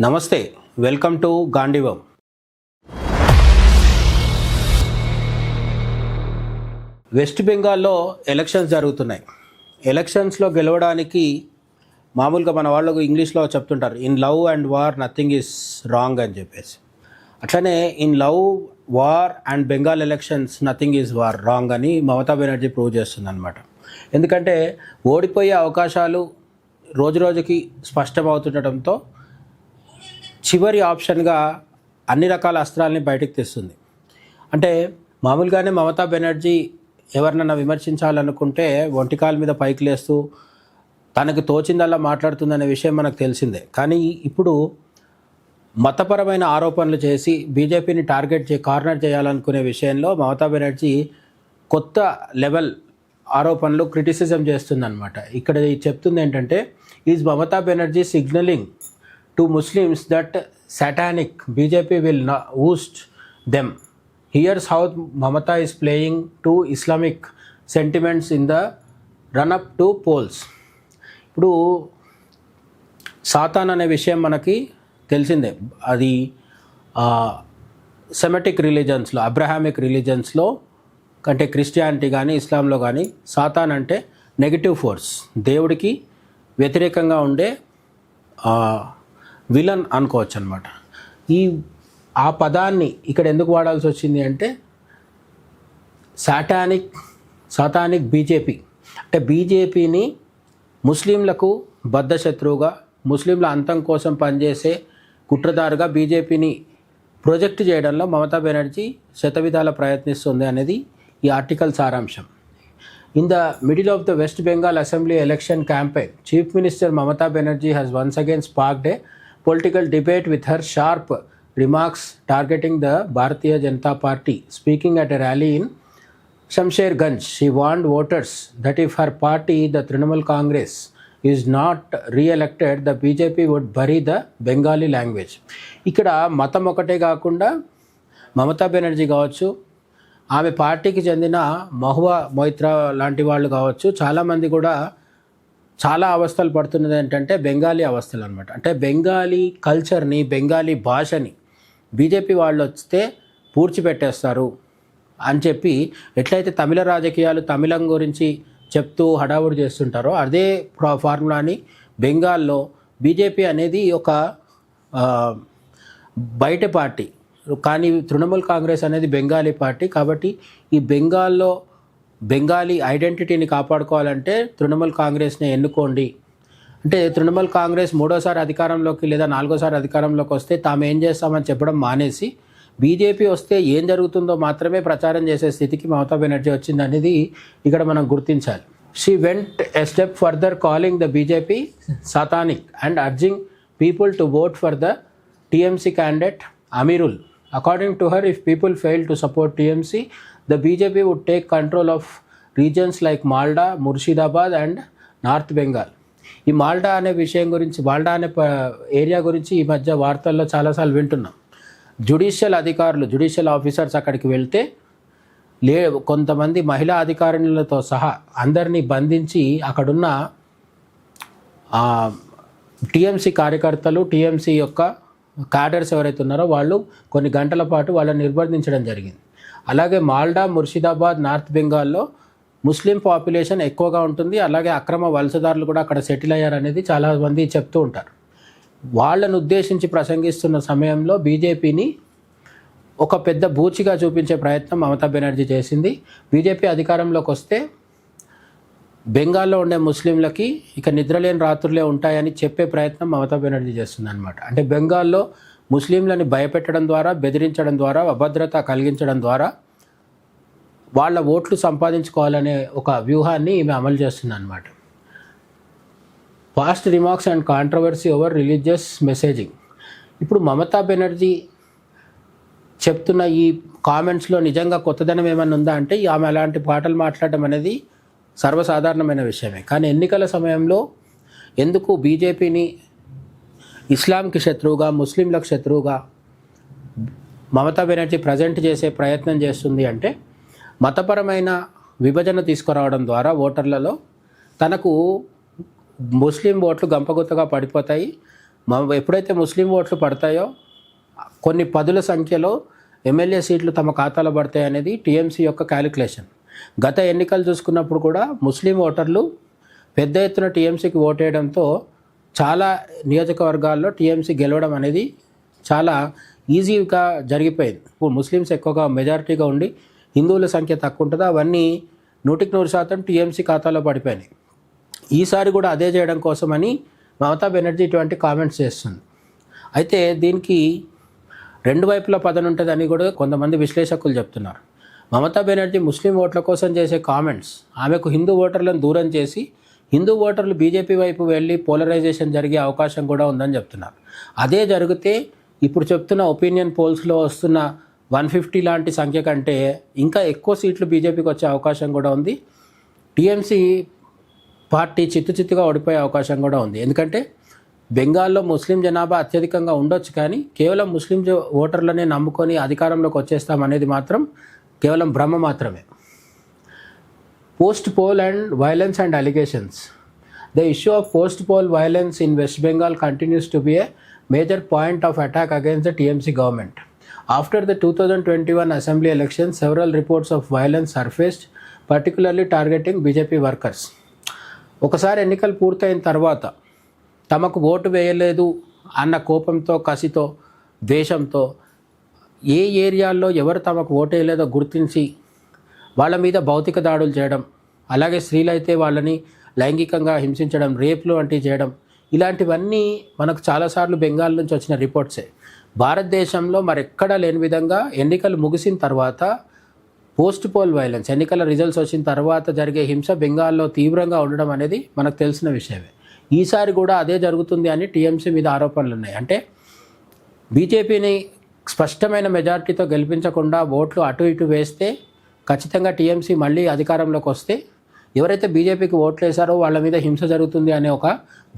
నమస్తే, welcome to గాంధీవం. West బెంగాల్లో ఎలక్షన్స్ జరుగుతున్నాయి. ఎలక్షన్స్లో గెలవడానికి మామూలుగా మన వాళ్ళకు ఇంగ్లీష్లో చెప్తుంటారు, in love and war nothing is wrong అని చెప్పేసి. అట్లనే in love, war and Bengal elections nothing is war wrong అని మమతా బెనర్జీ ప్రూవ్ చేస్తుంది అనమాట. ఎందుకంటే ఓడిపోయే అవకాశాలు రోజురోజుకి స్పష్టమవుతుండటంతో చివరి ఆప్షన్గా అన్ని రకాల అస్త్రాలని బయటకు తెస్తుంది. అంటే మామూలుగానే మమతా బెనర్జీ ఎవరినన్నా విమర్శించాలనుకుంటే ఒంటికాల మీద పైకి లేస్తూ తనకు తోచిందల్లా మాట్లాడుతుందనే విషయం మనకు తెలిసిందే. కానీ ఇప్పుడు మతపరమైన ఆరోపణలు చేసి బీజేపీని కార్నర్ చేయాలనుకునే విషయంలో మమతా బెనర్జీ కొత్త లెవెల్ ఆరోపణలు, క్రిటిసిజం చేస్తుందన్నమాట. ఇక్కడ చెప్తుంది ఏంటంటే, is Mamata Banerjee signalling to Muslims that satanic BJP will oust them. Here's how Mamata is playing to Islamic sentiments in the run-up to polls. ఇప్పుడు సాతాన్ అనే విషయం మనకి తెలిసిందే. అది సెమెటిక్ రిలీజన్స్లో, అబ్రహామిక్ రిలీజన్స్లో అంటే క్రిస్టియానిటీ కానీ ఇస్లాంలో కానీ సాతాన్ అంటే నెగిటివ్ ఫోర్స్, దేవుడికి వ్యతిరేకంగా ఉండే విలన్ అనుకోవచ్చు అనమాట. ఆ పదాన్ని ఇక్కడ ఎందుకు వాడాల్సి వచ్చింది అంటే, సాతానిక్ బీజేపీ అంటే బీజేపీని ముస్లింలకు బద్ధశత్రువుగా, ముస్లింల అంతం కోసం పనిచేసే కుట్రదారుగా బీజేపీని ప్రొజెక్ట్ చేయడంలో మమతా బెనర్జీ శతవిధాల ప్రయత్నిస్తుంది అనేది ఈ ఆర్టికల్ సారాంశం. In the middle of the West Bengal Assembly election campaign, Chief Minister Mamata Banerjee has once again sparked a political debate with her sharp remarks targeting the Bharatiya Janata Party. Speaking at a rally in Shamsherganj, she warned voters that if her party, the Trinamool Congress, is not re-elected, the BJP would bury the Bengali language. ఇక్కడ మతం ఒకటే కాకుండా మమతా బెనర్జీ కావచ్చు, ఆమె పార్టీకి చెందిన మహువా మొయిత్రా లాంటి వాళ్ళు కావచ్చు, చాలామంది కూడా చాలా అవస్థలు పడుతున్నది ఏంటంటే బెంగాలీ అవస్థలు అనమాట. అంటే బెంగాలీ కల్చర్ని, బెంగాలీ భాషని బీజేపీ వాళ్ళు వస్తే పూడ్చిపెట్టేస్తారు అని చెప్పి ఎట్లయితే తమిళ రాజకీయాలు తమిళం గురించి చెప్తూ హడావుడి చేస్తుంటారో అదే ఫార్ములాని బెంగాల్లో బీజేపీ అనేది ఒక బయట పార్టీ. కానీ తృణమూల్ కాంగ్రెస్ అనేది బెంగాలీ పార్టీ. కాబట్టి ఈ బెంగాల్లో బెంగాలీ ఐడెంటిటీని కాపాడుకోవాలంటే తృణమూల్ కాంగ్రెస్ని ఎన్నుకోండి అంటే, తృణమూల్ కాంగ్రెస్ మూడోసారి అధికారంలోకి లేదా నాలుగోసారి అధికారంలోకి వస్తే తాము ఏం చేస్తామని చెప్పడం మానేసి బీజేపీ వస్తే ఏం జరుగుతుందో మాత్రమే ప్రచారం చేసే స్థితికి మమతా బెనర్జీ వచ్చిందనేది ఇక్కడ మనం గుర్తించాలి. She went a step further calling the BJP satanic and urging people to vote for the TMC candidate Amirul. According to her, if people fail to support TMC, the BJP would take control of regions like Malda, Murshidabad and North Bengal. ఈ మాల్డా అనే విషయం గురించి, మాల్డా అనే area గురించి ఈ మధ్య వార్తల్లో చాలాసార్లు వింటున్నాం. జ్యుడిషియల్ ఆఫీసర్స్ అక్కడికి వెళ్తే కొంతమంది మహిళా అధికారులతో సహా అందరినీ బంధించి అక్కడున్న టీఎంసీ కార్యకర్తలు, టీఎంసీ యొక్క క్యాడర్స్ ఎవరైతే ఉన్నారో వాళ్ళు కొన్ని గంటల పాటు వాళ్ళని నిర్బంధించడం జరిగింది. అలాగే మాల్డా, ముర్షిదాబాద్, నార్త్ బెంగాల్లో ముస్లిం పాపులేషన్ ఎక్కువగా ఉంటుంది. అలాగే అక్రమ వలసదారులు కూడా అక్కడ సెటిల్ అయ్యారనేది చాలామంది చెప్తూ ఉంటారు. వాళ్ళను ఉద్దేశించి ప్రసంగిస్తున్న సమయంలో బీజేపీని ఒక పెద్ద బూచిగా చూపించే ప్రయత్నం మమతా బెనర్జీ చేసింది. బీజేపీ అధికారంలోకి వస్తే బెంగాల్లో ఉండే ముస్లింలకి ఇక నిద్రలేని రాత్రులే ఉంటాయని చెప్పే ప్రయత్నం మమతా బెనర్జీ చేస్తుంది అనమాట. అంటే బెంగాల్లో ముస్లింలని భయపెట్టడం ద్వారా, బెదిరించడం ద్వారా, అభద్రత కలిగించడం ద్వారా వాళ్ళ ఓట్లు సంపాదించుకోవాలనే ఒక వ్యూహాన్ని ఈమె అమలు చేస్తుంది అనమాట. Past remarks and controversy over religious messaging. ఇప్పుడు మమతా బెనర్జీ చెప్తున్న ఈ కామెంట్స్లో నిజంగా కొత్తదనం ఏమైనా ఉందా అంటే, ఆమె అలాంటి పాటలు మాట్లాడడం అనేది సర్వసాధారణమైన విషయమే. కానీ ఎన్నికల సమయంలో ఎందుకు బీజేపీని ఇస్లాంకి శత్రువుగా, ముస్లింలకు శత్రువుగా మమతా బెనర్జీ ప్రజెంట్ చేసే ప్రయత్నం చేస్తుంది అంటే, మతపరమైన విభజన తీసుకురావడం ద్వారా ఓటర్లలో తనకు ముస్లిం ఓట్లు గంపగుత్తగా పడిపోతాయి, ఎప్పుడైతే ముస్లిం ఓట్లు పడతాయో కొన్ని పదుల సంఖ్యలో ఎమ్మెల్యే సీట్లు తమ ఖాతాలో పడతాయి అనేది టీఎంసీ యొక్క క్యాలిక్యులేషన్. గత ఎన్నికలు చూసుకున్నప్పుడు కూడా ముస్లిం ఓటర్లు పెద్ద ఎత్తున టీఎంసీకి ఓటేయడంతో చాలా నియోజకవర్గాల్లో టీఎంసీ గెలవడం అనేది చాలా ఈజీగా జరిగిపోయింది. ఇప్పుడు ముస్లిమ్స్ ఎక్కువగా మెజారిటీగా ఉండి హిందువుల సంఖ్య తక్కువ ఉంటుందో అవన్నీ 100% టీఎంసీ ఖాతాలో పడిపోయినాయి. ఈసారి కూడా అదే చేయడం కోసమని మమతా బెనర్జీ ఇటువంటి కామెంట్స్ చేస్తుంది. అయితే దీనికి రెండు వైపుల పదన ఉంటుందని కూడా కొంతమంది విశ్లేషకులు చెప్తున్నారు. మమతా బెనర్జీ ముస్లిం ఓట్ల కోసం చేసే కామెంట్స్ ఆమెకు హిందూ ఓటర్లను దూరం చేసి హిందూ ఓటర్లు బీజేపీ వైపు వెళ్ళి పోలరైజేషన్ జరిగే అవకాశం కూడా ఉందని చెప్తున్నారు. అదే జరిగితే ఇప్పుడు చెప్తున్న ఒపీనియన్ పోల్స్లో వస్తున్న 150 లాంటి సంఖ్య కంటే ఇంకా ఎక్కువ సీట్లు బీజేపీకి వచ్చే అవకాశం కూడా ఉంది. టీఎంసీ పార్టీ చిత్తుగా ఓడిపోయే అవకాశం కూడా ఉంది. ఎందుకంటే బెంగాల్లో ముస్లిం జనాభా అత్యధికంగా ఉండొచ్చు, కానీ కేవలం ముస్లిం ఓటర్లనే నమ్ముకొని అధికారంలోకి వచ్చేస్తామనేది మాత్రం కేవలం భ్రమ మాత్రమే. Post poll and violence and allegations. The issue of post poll violence in West Bengal continues to be a major point of attack against the TMC government. After the 2021 assembly elections, several reports of violence surfaced, particularly targeting BJP workers. ఒకసారి ఎన్నికలు పూర్తయిన తర్వాత తమకు vote వేయలేదు అన్న కోపంతో, కసితో, ద్వేషంతో ఏ ఏరియాల్లో ఎవరు తమకు ఓటు వేయలేదో గుర్తించి వాళ్ళ మీద భౌతిక దాడులు చేయడం, అలాగే స్త్రీలైతే వాళ్ళని లైంగికంగా హింసించడం, రేపులు వంటివి చేయడం, ఇలాంటివన్నీ మనకు చాలాసార్లు బెంగాల్ నుంచి వచ్చిన రిపోర్ట్సే. భారతదేశంలో మరెక్కడా లేని విధంగా ఎన్నికలు ముగిసిన తర్వాత పోస్ట్ పోల్ వైలెన్స్, ఎన్నికల రిజల్ట్స్ వచ్చిన తర్వాత జరిగే హింస బెంగాల్లో తీవ్రంగా ఉండడం అనేది మనకు తెలిసిన విషయమే. ఈసారి కూడా అదే జరుగుతుంది అని టీఎంసీ మీద ఆరోపణలు ఉన్నాయి. అంటే బీజేపీని స్పష్టమైన మెజారిటీతో గెలిపించకుండా ఓట్లు అటు ఇటు వేస్తే ఖచ్చితంగా టీఎంసీ మళ్ళీ అధికారంలోకి వస్తే ఎవరైతే బీజేపీకి ఓట్లు వేశారో వాళ్ళ మీద హింస జరుగుతుంది అనే ఒక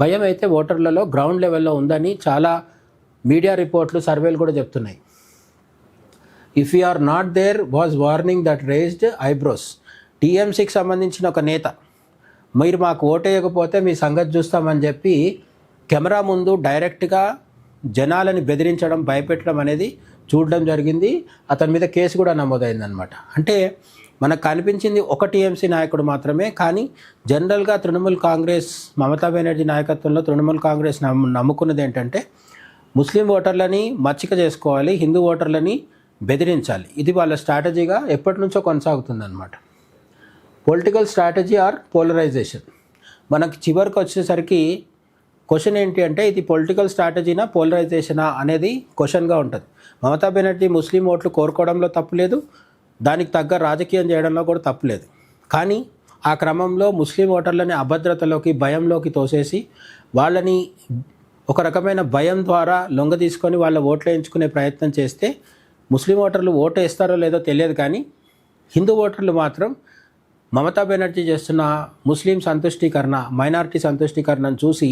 భయం అయితే ఓటర్లలో గ్రౌండ్ లెవెల్లో ఉందని చాలా మీడియా రిపోర్ట్లు, సర్వేలు కూడా చెప్తున్నాయి. If you are not there was warning that raised eyebrows. టీఎంసీకి సంబంధించిన ఒక నేత మీరు మాకు ఓటేయకపోతే మీ సంగతి చూస్తామని చెప్పి కెమెరా ముందు డైరెక్ట్గా జనాలని బెదిరించడం, భయపెట్టడం అనేది చూడడం జరిగింది. అతని మీద కేసు కూడా నమోదైందనమాట. అంటే మనకు కనిపించింది ఒక టీఎంసీ నాయకుడు మాత్రమే, కానీ జనరల్గా తృణమూల్ కాంగ్రెస్, మమతా బెనర్జీ నాయకత్వంలో తృణమూల్ కాంగ్రెస్ నమ్ముకున్నది ఏంటంటే ముస్లిం ఓటర్లని మచ్చిక చేసుకోవాలి, హిందూ ఓటర్లని బెదిరించాలి. ఇది వాళ్ళ స్ట్రాటజీగా ఎప్పటి నుంచో కొనసాగుతుందన్నమాట. Political strategy or polarisation. మనకి చివరికి వచ్చేసరికి క్వశ్చన్ ఏంటి అంటే ఇది పొలిటికల్ స్ట్రాటజీనా పోలరైజేషనా అనేది క్వశ్చన్గా ఉంటుంది. మమతా బెనర్జీ ముస్లిం ఓట్లు కోరుకోవడంలో తప్పులేదు, దానికి తగ్గ రాజకీయం చేయడంలో కూడా తప్పులేదు. కానీ ఆ క్రమంలో ముస్లిం ఓటర్లని అభద్రతలోకి, భయంలోకి తోసేసి వాళ్ళని ఒక రకమైన భయం ద్వారా లొంగ తీసుకొని వాళ్ళ ఓట్లు వేయించుకునే ప్రయత్నం చేస్తే ముస్లిం ఓటర్లు ఓటు వేస్తారో లేదో తెలియదు, కానీ హిందూ ఓటర్లు మాత్రం మమతా బెనర్జీ చేస్తున్న ముస్లిం సంతుష్టీకరణ, మైనారిటీ సంతుష్టీకరణను చూసి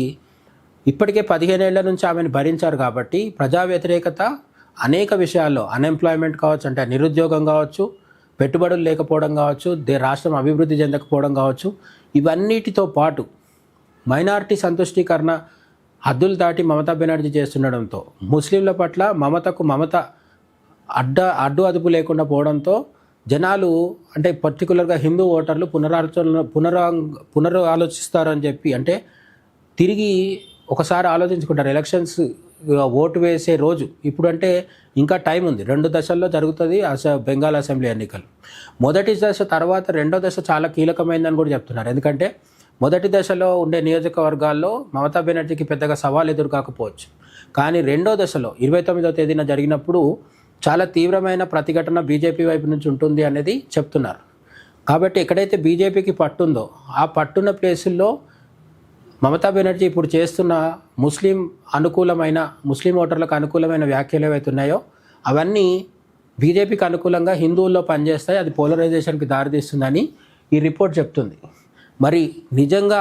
ఇప్పటికే 15 ఏళ్ల నుంచి ఆమెను భరించారు. కాబట్టి ప్రజా వ్యతిరేకత అనేక విషయాల్లో, అన్ఎంప్లాయ్మెంట్ కావచ్చు, అంటే నిరుద్యోగం కావచ్చు, పెట్టుబడులు లేకపోవడం కావచ్చు, రాష్ట్రం అభివృద్ధి చెందకపోవడం కావచ్చు, ఇవన్నిటితో పాటు మైనారిటీ సంతుష్టీకరణ హద్దులు దాటి మమతా బెనర్జీ చేస్తుండడంతో ముస్లింల పట్ల మమత అడ్డు అదుపు లేకుండా పోవడంతో జనాలు, అంటే పర్టికులర్గా హిందూ ఓటర్లు పునరాలోచిస్తారని చెప్పి, అంటే తిరిగి ఒకసారి ఆలోచించుకుంటారు. ఎలక్షన్స్ ఓటు వేసే రోజు ఇప్పుడు అంటే ఇంకా టైం ఉంది, 2 దశల్లో జరుగుతుంది బెంగాల్ అసెంబ్లీ ఎన్నికలు. మొదటి దశ తర్వాత రెండో దశ చాలా కీలకమైందని కూడా చెప్తున్నారు. ఎందుకంటే మొదటి దశలో ఉండే నియోజకవర్గాల్లో మమతా బెనర్జీకి పెద్దగా సవాల్ ఎదురు కాకపోవచ్చు, కానీ రెండో దశలో 29వ తేదీన జరిగినప్పుడు చాలా తీవ్రమైన ప్రతిఘటన బీజేపీ వైపు నుంచి ఉంటుంది అనేది చెప్తున్నారు. కాబట్టి ఎక్కడైతే బీజేపీకి పట్టుందో ఆ పట్టున్న ప్లేసుల్లో మమతా బెనర్జీ ఇప్పుడు చేస్తున్న ముస్లిం ఓటర్లకు అనుకూలమైన వ్యాఖ్యలు ఏవైతే ఉన్నాయో అవన్నీ బీజేపీకి అనుకూలంగా హిందువుల్లో పనిచేస్తాయి, అది పోలరైజేషన్కి దారితీస్తుందని ఈ రిపోర్ట్ చెప్తుంది. మరి నిజంగా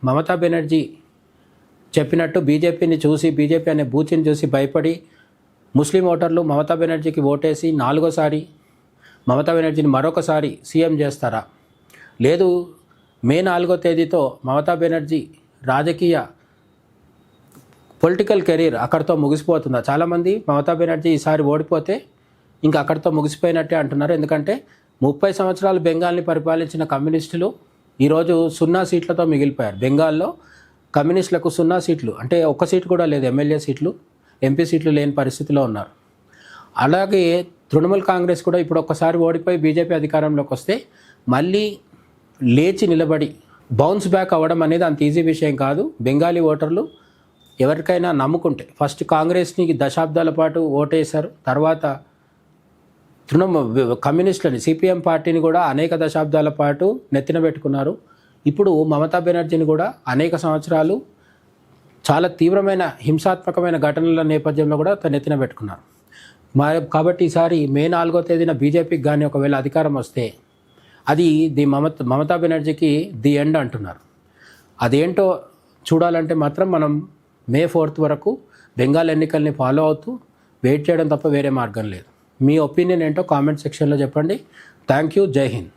మమతా బెనర్జీ చెప్పినట్టు బీజేపీని చూసి, బీజేపీ అనే బూచిని చూసి భయపడి ముస్లిం ఓటర్లు మమతా బెనర్జీకి ఓటేసి 4వసారి మమతా బెనర్జీని మరొకసారి సీఎం చేస్తారా? లేదు, మే 4వ తేదీతో మమతా బెనర్జీ రాజకీయ పొలిటికల్ కెరీర్ అక్కడితో ముగిసిపోతుందా? చాలామంది మమతా బెనర్జీ ఈసారి ఓడిపోతే ఇంకా అక్కడితో ముగిసిపోయినట్టే అంటున్నారు. ఎందుకంటే 30 సంవత్సరాలు బెంగాల్ని పరిపాలించిన కమ్యూనిస్టులు ఈరోజు 0 సీట్లతో మిగిలిపోయారు. బెంగాల్లో కమ్యూనిస్టులకు 0 సీట్లు, అంటే ఒక్క సీటు కూడా లేదు, ఎమ్మెల్యే సీట్లు, ఎంపీ సీట్లు లేని పరిస్థితిలో ఉన్నారు. అలాగే తృణమూల్ కాంగ్రెస్ కూడా ఇప్పుడు ఒక్కసారి ఓడిపోయి బీజేపీ అధికారంలోకి వస్తే మళ్ళీ లేచి నిలబడి బౌన్స్ బ్యాక్ అవ్వడం అనేది అంత ఈజీ విషయం కాదు. బెంగాలీ ఓటర్లు ఎవరికైనా నమ్ముకుంటే, ఫస్ట్ కాంగ్రెస్ని దశాబ్దాల పాటు ఓటేశారు, తర్వాత కమ్యూనిస్టులని సిపిఎం పార్టీని కూడా అనేక దశాబ్దాల పాటు నెత్తిన పెట్టుకున్నారు. ఇప్పుడు మమతా బెనర్జీని కూడా అనేక సంవత్సరాలు చాలా తీవ్రమైన హింసాత్మకమైన ఘటనల నేపథ్యంలో కూడా నెత్తిన పెట్టుకున్నారు. కాబట్టి ఈసారి మే 4వ తేదీన బీజేపీకి కానీ ఒకవేళ అధికారం వస్తే అది మమతా బెనర్జీకి ది ఎండ్ అంటున్నారు. అదేంటో చూడాలంటే మాత్రం మనం మే 4th వరకు బెంగాల్ ఎన్నికల్ని ఫాలో అవుతూ వెయిట్ చేయడం తప్ప వేరే మార్గం లేదు. మీ ఒపీనియన్ ఏంటో కామెంట్ సెక్షన్లో చెప్పండి. Thank you. జై హింద్.